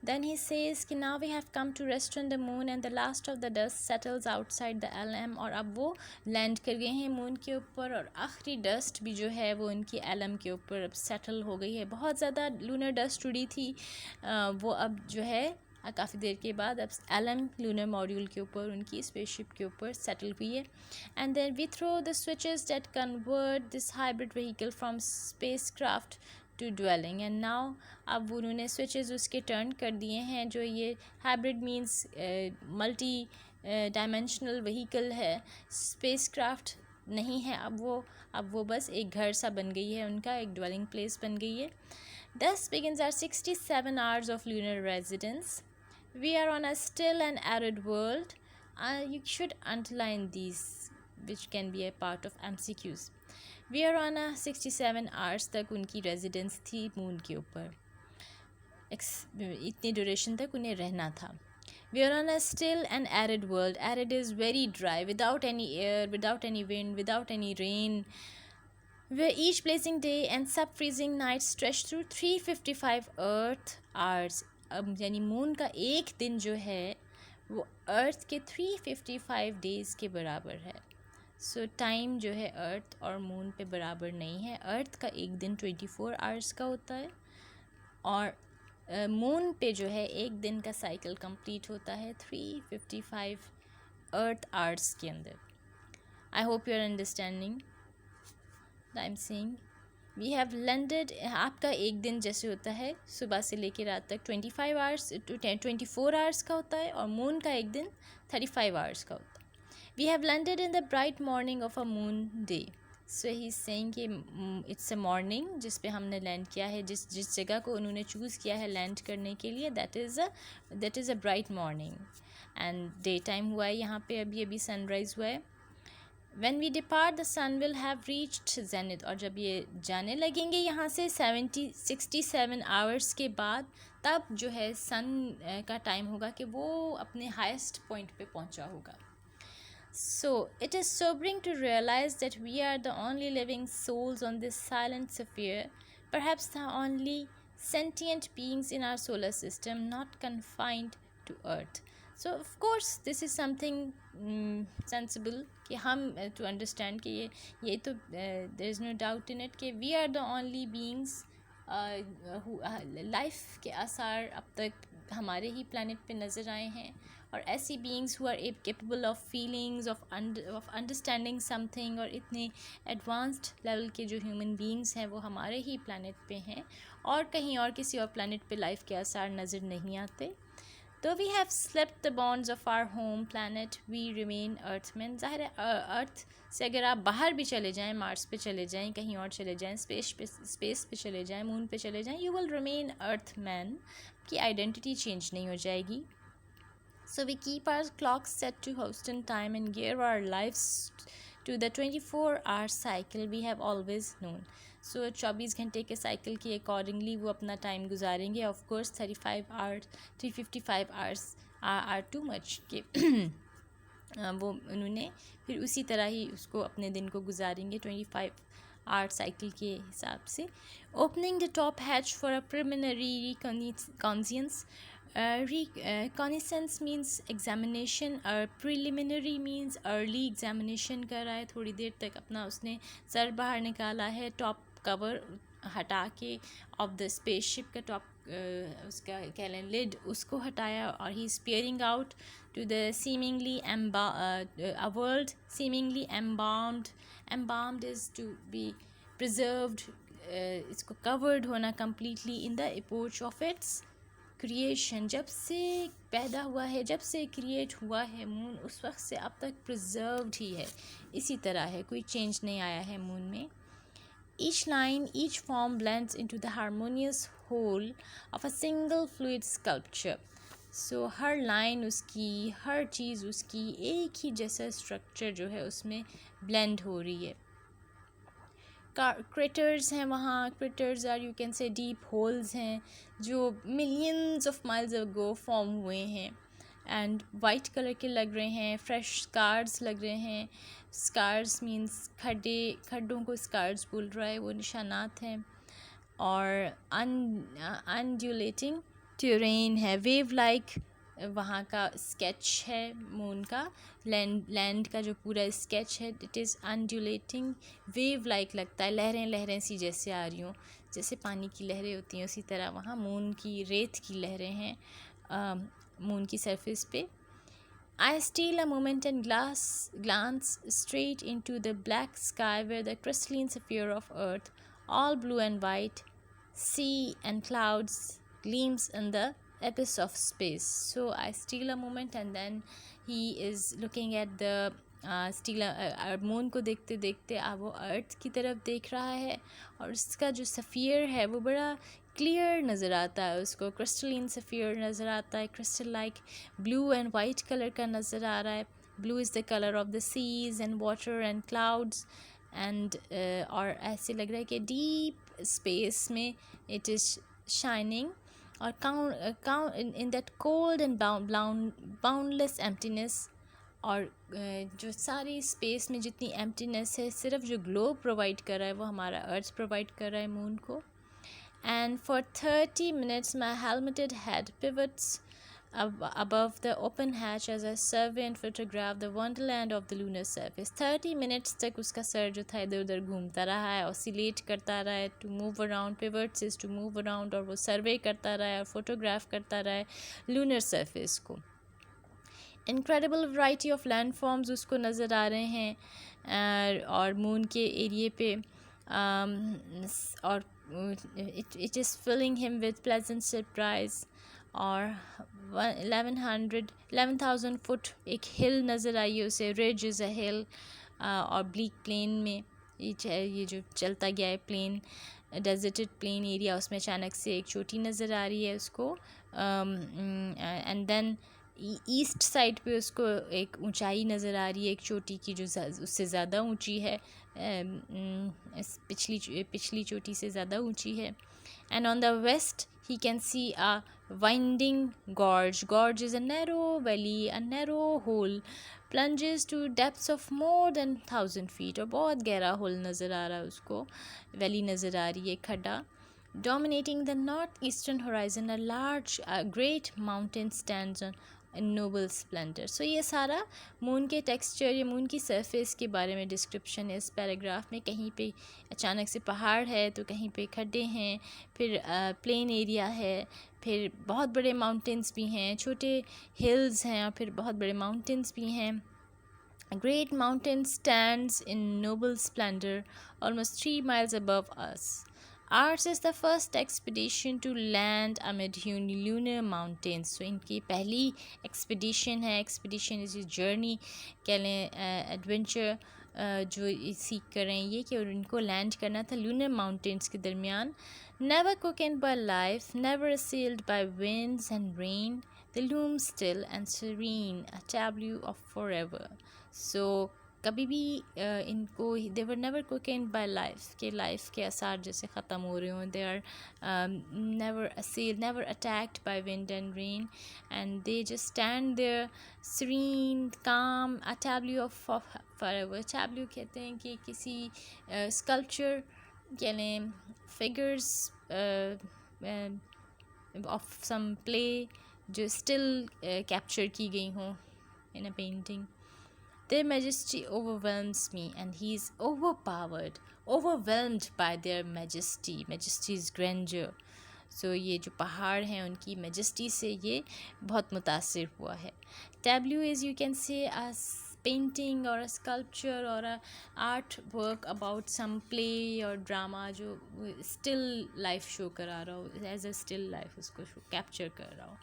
Then he says कि now we have come to rest on the moon and the last of the dust settles outside the LM. और अब वो land कर गए हैं moon के ऊपर और आखिरी डस्ट भी जो है वो उनकी LM के ऊपर अब सेटल हो गई है. बहुत ज़्यादा लूनर डस्ट उड़ी थी, वो अब जो है काफ़ी देर के बाद अब LM लूनर मॉड्यूल के ऊपर उनकी स्पेसशिप के ऊपर सेटल हुई है. And then we throw the switches that convert this hybrid vehicle from spacecraft to dwelling. And now अब उन्होंने स्विचेस उसके टर्न कर दिए हैं. जो ये hybrid means multi dimensional vehicle है, स्पेस क्राफ्ट नहीं है. अब वो बस एक घर सा बन गई है, उनका एक ड्वेलिंग प्लेस बन गई है. Thus begins our 67 hours of lunar residence. We are on a still and arid world. You should underline these, which can be a part of MCQs. We are on a 67 hours तक उनकी residence थी moon के ऊपर. इतनी duration तक उन्हें रहना था. We are on a still and arid world. Arid is very dry, without any air, without any wind, without any rain. Where each blazing day and sub-freezing night stretch through 355 Earth hours. अब यानी moon का एक दिन जो है वो अर्थ के 355 days के बराबर है. सो टाइम जो है अर्थ और मून पे बराबर नहीं है. अर्थ का एक दिन 24 आवर्स का होता है और मून पे जो है एक दिन का साइकिल कंप्लीट होता है 355 अर्थ आवर्स के अंदर. I hope you are understanding I am saying. We have landed. आपका एक दिन जैसे होता है सुबह से लेकर रात तक 25 आवर्स 24 आवर्स का होता है और मून का एक दिन 35 आवर्स का होता है. We have landed in the bright morning of a moon day. So he is saying कि इट्स अ मॉर्निंग जिस पे हमने लैंड किया है, जिस जगह को उन्होंने चूज़ किया है लैंड करने के लिए, that is a bright morning. And day time हुआ है यहाँ पे, अभी अभी सनराइज़ हुआ है. When we depart, the sun will have reached zenith. और जब ये जाने लगेंगे यहाँ से 67 आवर्स के बाद, तब जो है सन का टाइम होगा कि वो अपने हाईएस्ट पॉइंट पे पहुँचा होगा. So it is sobering to realize that we are the only living souls on this silent sphere, perhaps the only sentient beings in our solar system, not confined to Earth. So of course this is something sensible कि हम to understand कि ये तो there is no doubt in it कि we are the only beings who life के आसार अब तक हमारे ही planet पे नज़र आए हैं. और ऐसी beings who are capable of feelings, of understanding something, और इतने advanced level के जो human beings हैं वो हमारे ही planet पे हैं और कहीं और किसी और planet पे life के आसार नज़र नहीं आते. Though we have slept the bonds of our home planet, we remain earthmen. ज़ाहिर है अर्थ से अगर आप बाहर भी चले जाएं, मार्स पे चले जाएं, कहीं और चले जाएं, स्पेस पे चले जाएं, मून पे चले जाएं, you will remain earthman. की आइडेंटिटी चेंज नहीं हो जाएगी. So we keep our clocks set to Houston time and gear our lives to the 24-hour cycle we have always known. So 24 घंटे के साइकिल के अकॉर्डिंगली वो अपना टाइम गुजारेंगे. Of course 35 hours 355 hours are too much के वो उन्होंने फिर उसी तरह ही उसको अपने दिन को गुजारेंगे 25 आवर साइकिल के हिसाब से. Opening the top hatch for a preliminary conscience. Reconnaissance means examination, preliminary means early examination कर रहा है. थोड़ी देर तक अपना उसने सर बाहर निकाला है, टॉप कवर हटा के ऑफ द स्पेसशिप का टॉप उसका कह लें लिड उसको हटाया और he is peering out to the seemingly a world seemingly embalmed is to be preserved. इसको covered होना completely in the epoch of its creation. जब से पैदा हुआ है, जब से क्रिएट हुआ है मून, उस वक्त से अब तक प्रिजर्व्ड ही है, इसी तरह है, कोई चेंज नहीं आया है मून में. Each line each form blends into the harmonious whole of a single fluid sculpture. So हर लाइन उसकी, हर चीज़ उसकी एक ही जैसा स्ट्रक्चर जो है उसमें ब्लेंड हो रही है. क्रेटर्स हैं वहाँ. Craters are you can say deep holes हैं जो millions of miles ago form हुए हैं एंड वाइट कलर के लग रहे हैं. फ्रेश स्कार्स लग रहे हैं. स्कार्स मीन्स खड्डों को स्कार्स बोल रहा है, वो निशानात हैं. और अनड्यूलेटिंग टेरेन है, वेव लाइक वहाँ का स्केच है मून का, लैंड का जो पूरा स्केच है, इट इज़ अनड्यूलेटिंग, वेव लाइक लगता है, लहरें लहरें सी जैसे आ रही हों, जैसे पानी की लहरें होती हैं उसी तरह वहाँ मून की रेत की लहरें हैं मून की सरफेस पे. I steal a moment and glance straight into the black sky where the crystalline sphere of Earth, all blue and white, sea and clouds, gleams in the abyss of space. So I steal a moment and then he is looking at the moon को देखते देखते वो अर्थ की तरफ देख रहा है और उसका जो सफ़ियर है वो बड़ा क्लियर नज़र आता है उसको, क्रिस्टलिन सफ़ियर नज़र आता है, crystal like blue and white colour का नज़र आ रहा है. Blue is the colour of the seas and water and clouds and और ऐसे लग रहा है कि डीप स्पेस में इट इज़ शाइनिंग और count in that cold and boundless emptiness. और जो सारी स्पेस में जितनी एम्प्टीनेस है सिर्फ जो ग्लोब प्रोवाइड कर रहा है वो हमारा अर्थ प्रोवाइड कर रहा है मून को. And for 30 minutes my helmeted head pivots above the open hatch as I survey and photograph the wonderland of the lunar surface. 30 minutes तक उसका सर जो था इधर उधर घूमता रहा है, oscillate करता रहा है, to move around, pivots is to move around, और वो सर्वे करता रहा है और फोटोग्राफ करता रहा है lunar surface को. Incredible variety of land forms उसको नज़र आ रहे हैं और मून के एरिए पे और it is filling him with pleasant surprise. और 11,000 फुट एक हिल नज़र आई है उसे, रिज इज़ अ हिल, और ब्लीक प्लेन में ये जो चलता गया है प्लेन, डेजर्टेड प्लेन एरिया, उसमें अचानक से एक चोटी नज़र आ रही है उसको. एंड देन ईस्ट साइड पे उसको एक ऊंचाई नज़र आ रही है, एक चोटी की जो उससे ज़्यादा ऊंची है, पिछली चोटी से ज़्यादा ऊंची है. And on the west he can see a winding gorge is a narrow valley, a narrow hole plunges to depths of more than 1,000 feet, और बहुत गहरा होल नज़र आ रहा है उसको, वैली नज़र आ रही है, खड्डा. Dominating the northeastern horizon, a great mountain stands on noble splendour. So ये सारा मून के टेक्सचर या मून की सरफेस के बारे में डिस्क्रिप्शन है इस पैराग्राफ में. कहीं पे अचानक से पहाड़ है तो कहीं पे खड्डे हैं, फिर प्लेन एरिया है, फिर बहुत बड़े माउंटेन्स भी हैं, छोटे हिल्स हैं और फिर बहुत बड़े माउंटेन्स भी हैं. A great mountain stands in noble splendor almost 3 miles above us. Ours is the first expedition to land amid lunar mountains. So इनकी पहली expedition है, expedition is a journey कह लें, adventure जो सीख कर रहे हैं ये कि उनको लैंड करना था lunar mountains के दरमियान. Never quickened by life, never assailed by winds and rain, they loom still and serene, a tableau of forever. So कभी भी इनको they were never quickened by life, के लाइफ के आसार जैसे ख़त्म हो रहे हों. They are never assailed, never attacked by wind and rain, and they just stand there serene calm, a tableau of forever. Tableau कहते हैं कि किसी स्कल्पचर कह लें, फिगर्स ऑफ सम प्ले जो स्टिल कैप्चर की गई हों in a painting. Their majesty overwhelms me, and he is overwhelmed by their majesty. Majesty is grandeur. So ये जो पहाड़ हैं उनकी majesty से ये बहुत मुतासिर हुआ है. Tableau is, you can say, a painting or a sculpture or a art work about some play or drama जो still life show करा रहा हो, as a still life उसको capture कर रहा हो.